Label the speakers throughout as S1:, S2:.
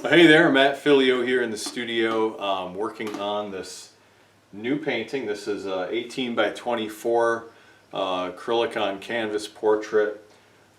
S1: Hey there, mattphilleo here in the studio, working on this new painting. This is a 18 by 24 acrylic on canvas portrait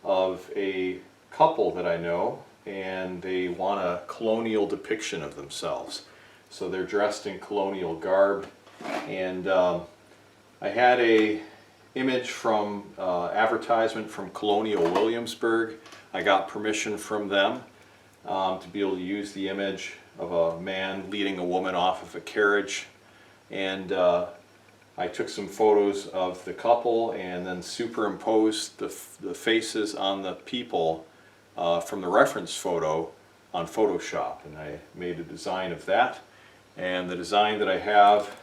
S1: of a couple that I know, and they want a colonial depiction of themselves. So they're dressed in colonial garb, and I had a image from advertisement from Colonial Williamsburg. I got permission from them to be able to use the image of a man leading a woman off of a carriage, and I took some photos of the couple and then superimposed the faces on the people from the reference photo on Photoshop, and I made a design of that. And the design that I have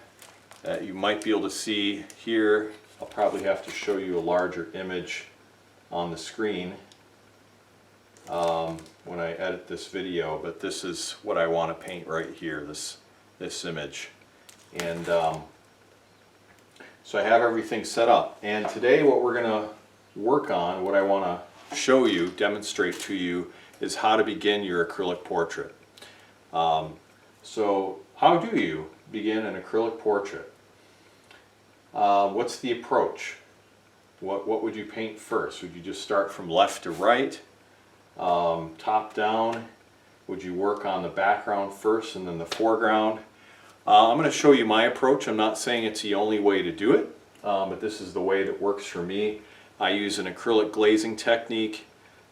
S1: that you might be able to see here, I'll probably have to show you a larger image on the screen when I edit this video, but this is what I want to paint right here, this image. And so I have everything set up, and today what we're going to work on, what I want to show you, demonstrate to you, is how to begin your acrylic portrait. So how do you begin an acrylic portrait? What's the approach? What would you paint first? Would you just start from left to right? Top down? Would you work on the background first and then the foreground? I'm going to show you my approach. I'm not saying it's the only way to do it, but this is the way that works for me. I use an acrylic glazing technique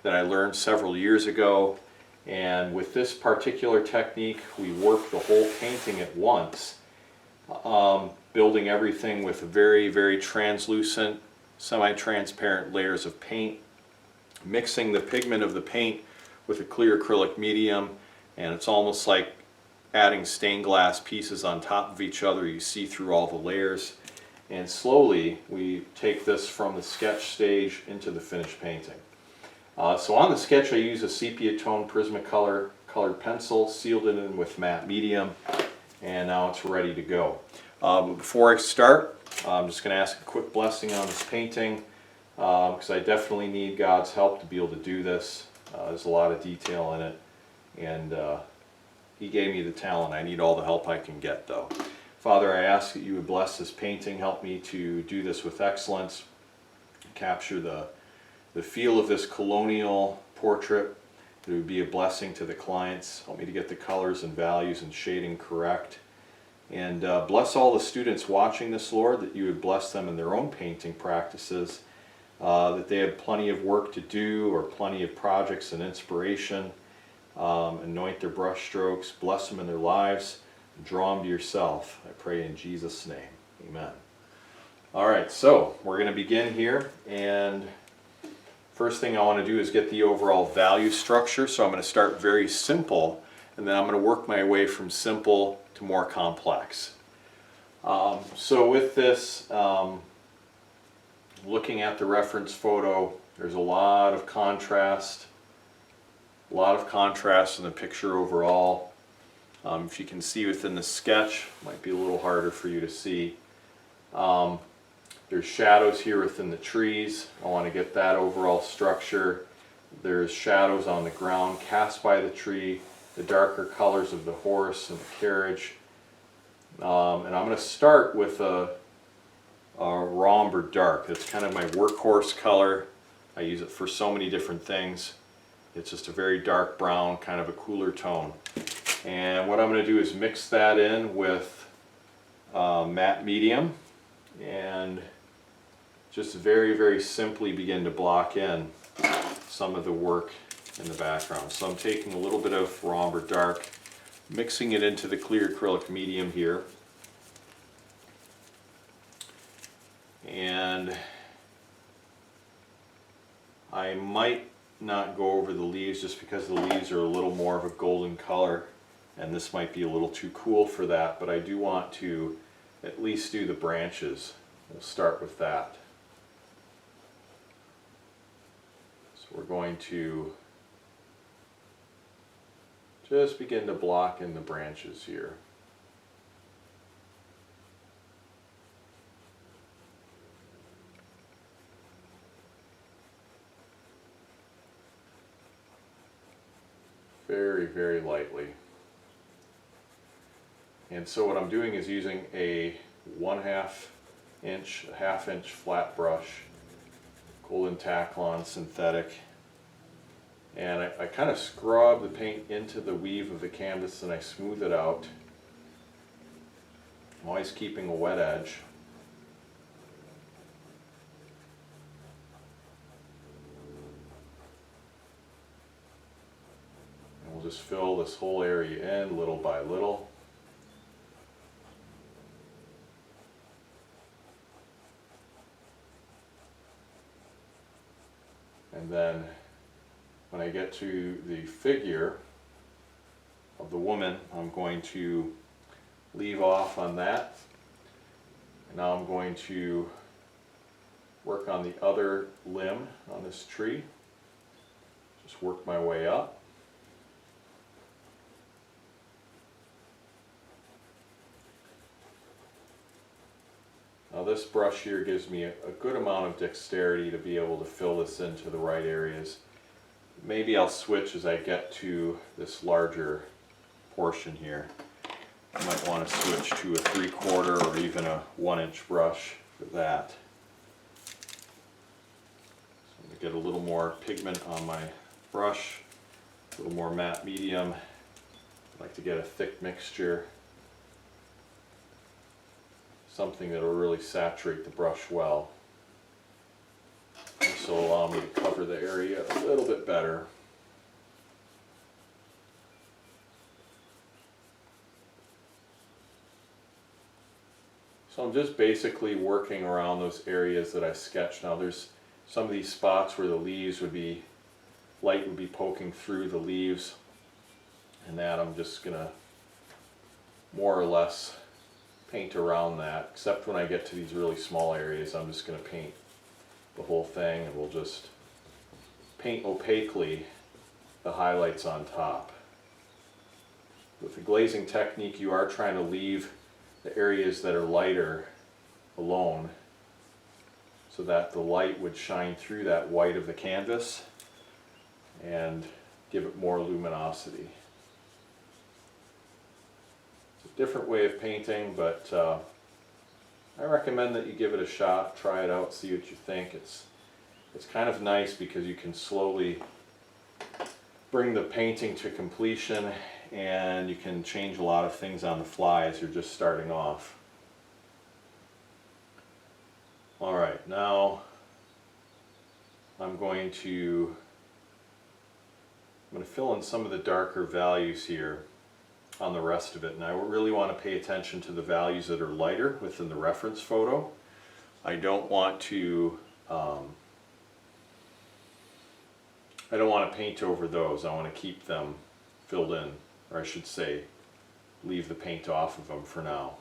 S1: that I learned several years ago, and with this particular technique we work the whole painting at once, building everything with very translucent, semi-transparent layers of paint, mixing the pigment of the paint with a clear acrylic medium, and it's almost like adding stained glass pieces on top of each other. You see through all the layers, and slowly we take this from the sketch stage into the finished painting. So on the sketch I use a sepia tone Prismacolor colored pencil, sealed it in with matte medium, and now it's ready to go. But before I start, I'm just going to ask a quick blessing on this painting, because I definitely need God's help to be able to do this. There's a lot of detail in it, and He gave me the talent. I need all the help I can get, though. Father, I ask that you would bless this painting, help me to do this with excellence, capture the feel of this colonial portrait. It would be a blessing to the clients. Help me to get the colors and values and shading correct. And bless all the students watching this, Lord, that you would bless them in their own painting practices, that they have plenty of work to do or plenty of projects and inspiration. Anoint their brush strokes, bless them in their lives, and draw them to yourself. I pray in Jesus' name. Amen. Alright, so we're going to begin here, and first thing I want to do is get the overall value structure. So I'm going to start very simple, and then I'm going to work my way from simple to more complex. So with this, looking at the reference photo, there's a lot of contrast in the picture overall. If you can see within the sketch, it might be a little harder for you to see. There's shadows here within the trees. I want to get that overall structure. There's shadows on the ground cast by the tree, the darker colors of the horse and the carriage. And I'm going to start with a rhomb dark. That's kind of my workhorse color. I use it for so many different things. It's just a very dark brown, kind of a cooler tone. And what I'm going to do is mix that in with matte medium, and just very simply begin to block in some of the work in the background. So I'm taking a little bit of rhomb dark, mixing it into the clear acrylic medium here, and I might not go over the leaves just because the leaves are a little more of a golden color, and this might be a little too cool for that, but I do want to at least do the branches. We'll start with that. So we're going to just begin to block in the branches here. Very very, very lightly. And so what I'm doing is using a 1/2 inch, a 1/2 inch flat brush, Golden Taklon synthetic, and I kind of scrub the paint into the weave of the canvas and I smooth it out. I'm always keeping a wet edge. And we'll just fill this whole area in little by little. And then when I get to the figure of the woman, I'm going to leave off on that. And now I'm going to work on the other limb on this tree. Just work my way up. Now this brush here gives me a good amount of dexterity to be able to fill this into the right areas. Maybe I'll switch as I get to this larger portion here. I might want to switch to a 3/4 or even a 1-inch brush for that. So I'm going to get a little more pigment on my brush, a little more matte medium. I like to get a thick mixture, something that will really saturate the brush well. This will allow me to cover the area a little bit better. So I'm just basically working around those areas that I sketched. Now there's some of these spots where the leaves would be, light would be poking through the leaves, and that I'm just going to more or less paint around that, except when I get to these really small areas I'm just going to paint the whole thing, and we'll just paint opaquely the highlights on top. With the glazing technique you are trying to leave the areas that are lighter alone so that the light would shine through that white of the canvas and give it more luminosity. Different way of painting, but I recommend that you give it a shot, try it out, see what you think. It's kind of nice because you can slowly bring the painting to completion and you can change a lot of things on the fly as you're just starting off. Alright, now I'm going to fill in some of the darker values here on the rest of it, and I really want to pay attention to the values that are lighter within the reference photo. I don't want to paint over those. I want to keep them filled in, or I should say leave the paint off of them for now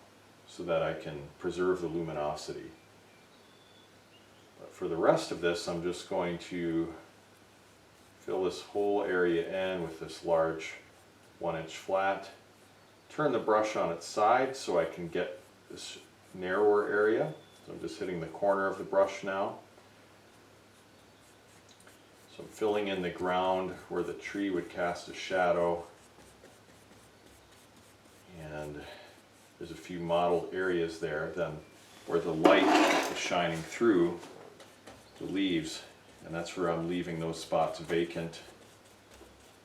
S1: so that I can preserve the luminosity. But for the rest of this I'm just going to fill this whole area in with this large 1-inch flat. Turn the brush on its side so I can get this narrower area. So I'm just hitting the corner of the brush now. So I'm filling in the ground where the tree would cast a shadow. And there's a few mottled areas there then where the light is shining through the leaves, and that's where I'm leaving those spots vacant.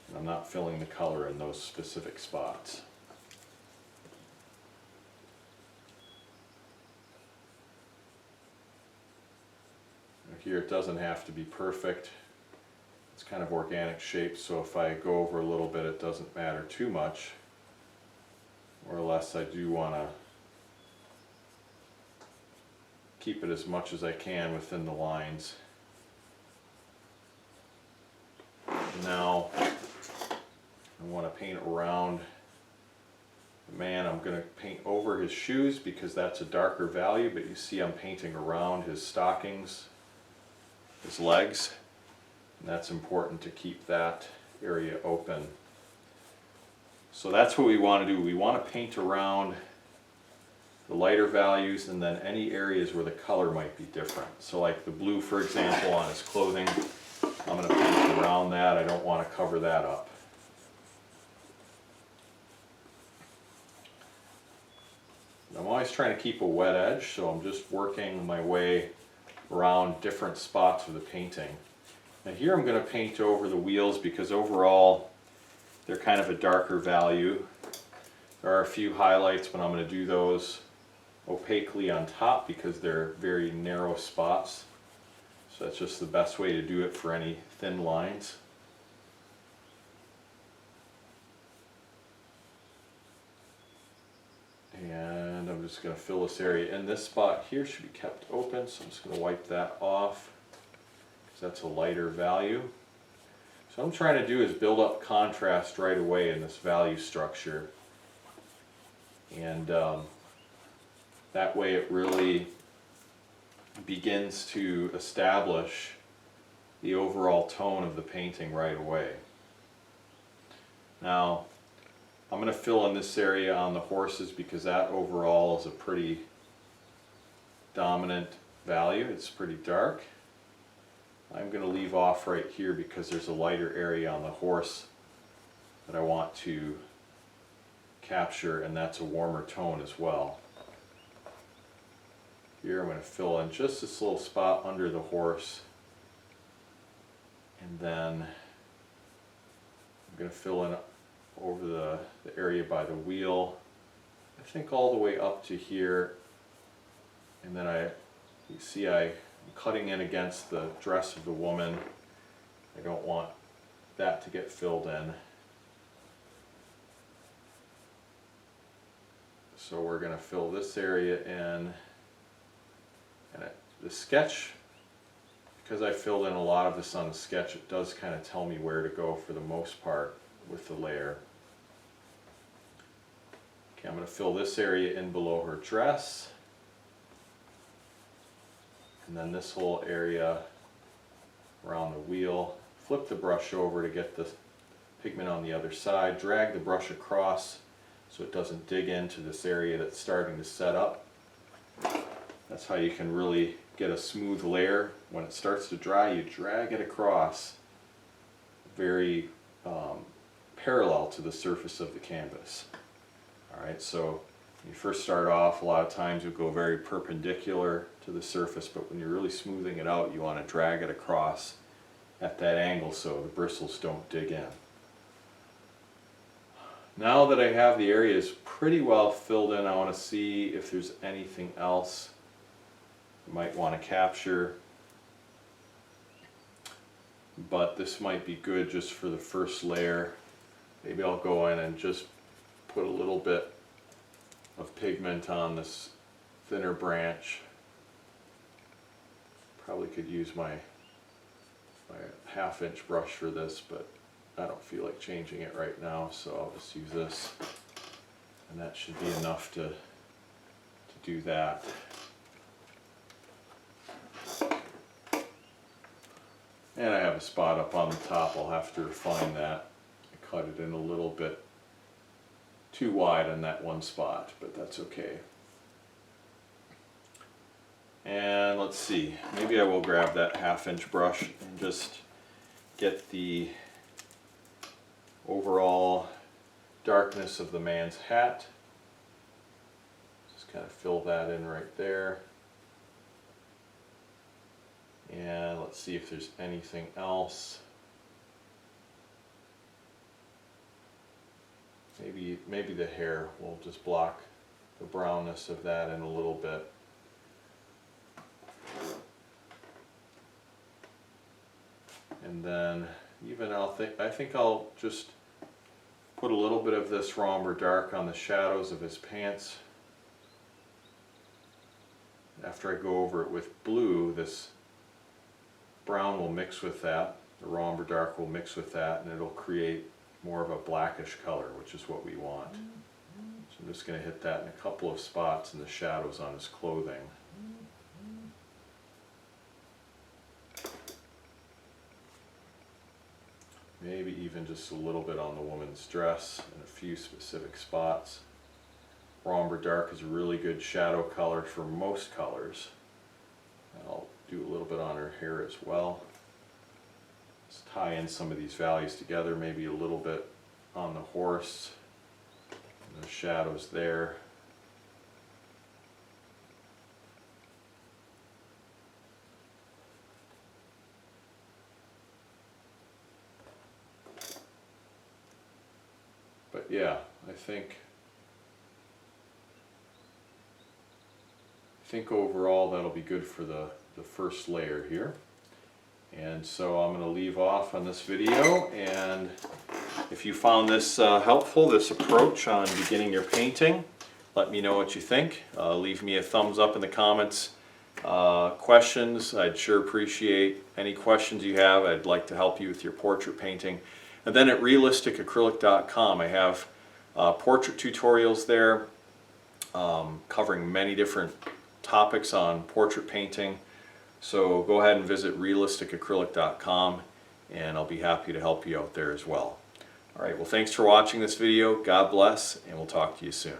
S1: And I'm not filling the color in those specific spots. Here it doesn't have to be perfect. It's kind of organic shape, so if I go over a little bit it doesn't matter too much. More or less I do want to keep it as much as I can within the lines. Now I want to paint around the man. I'm going to paint over his shoes because that's a darker value, but you see I'm painting around his stockings, his legs, and that's important to keep that area open. So that's what we want to do. We want to paint around the lighter values and then any areas where the color might be different. So like the blue, for example, on his clothing, I'm going to paint around that. I don't want to cover that up. always trying to keep a wet edge, so I'm just working my way around different spots of the painting. Now here I'm going to paint over the wheels because overall they're kind of a darker value. There are a few highlights, but I'm going to do those opaquely on top because they're very narrow spots. So that's just the best way to do it for any thin lines. And I'm just going to fill this area in. This spot here should be kept open, so I'm just going to wipe that off because that's a lighter value. So what I'm trying to do is build up contrast right away in this value structure. And that way it really begins to establish the overall tone of the painting right away. Now, I'm going to fill in this area on the horses because that overall is a pretty dominant value. It's pretty dark. I'm going to leave off right here because there's a lighter area on the horse that I want to capture, and that's a warmer tone as well. Here I'm going to fill in just this little spot under the horse, and then I'm going to fill in over the area by the wheel, I think all the way up to here, and then you see I'm cutting in against the dress of the woman. I don't want that to get filled in. So we're going to fill this area in, and the sketch, because I filled in a lot of this on the sketch, it does kind of tell me where to go for the most part with the layer. Okay, I'm going to fill this area in below her dress, and then this whole area around the wheel. Flip the brush over to get the pigment on the other side, drag the brush across so it doesn't dig into this area that's starting to set up. That's how you can really get a smooth layer. When it starts to dry, you drag it across very parallel to the surface of the canvas. Alright, so when you first start off, a lot of times you'll go very perpendicular to the surface, but when you're really smoothing it out, you want to drag it across at that angle so the bristles don't dig in. Now that I have the areas pretty well filled in, I want to see if there's anything else I might want to capture. But this might be good just for the first layer. Maybe I'll go in and just put a little bit of pigment on this thinner branch. Probably could use my 1/2-inch brush for this, but I don't feel like changing it right now, so I'll just use this, and that should be enough to do that. And I have a spot up on the top. I'll have to refine that. I cut it in a little bit too wide on that one spot, but that's okay. And let's see, maybe I will grab that 1/2-inch brush and just get the overall darkness of the man's hat. Just kind of fill that in right there. And let's see if there's anything else. Maybe the hair will just block the brownness of that in a little bit. And then even I think I'll just put a little bit of this Romber Dark on the shadows of his pants. After I go over it with blue, this brown will mix with that, the Romber Dark will mix with that, and it'll create more of a blackish color, which is what we want. So I'm just going to hit that in a couple of spots in the shadows on his clothing. Maybe even just a little bit on the woman's dress in a few specific spots. Romber Dark is a really good shadow color for most colors. I'll do a little bit on her hair as well. Let's tie in some of these values together, maybe a little bit on the horse, and the shadows there. yeah, I think overall that'll be good for the first layer here. And so I'm going to leave off on this video, and if you found this helpful, this approach on beginning your painting, let me know what you think. Leave me a thumbs up in the comments. Questions, I'd sure appreciate any questions you have. I'd like to help you with your portrait painting. And then at realisticacrylic.com I have portrait tutorials there covering many different topics on portrait painting. So go ahead and visit realisticacrylic.com and I'll be happy to help you out there as well. Alright, well, thanks for watching this video. God bless, and we'll talk to you soon.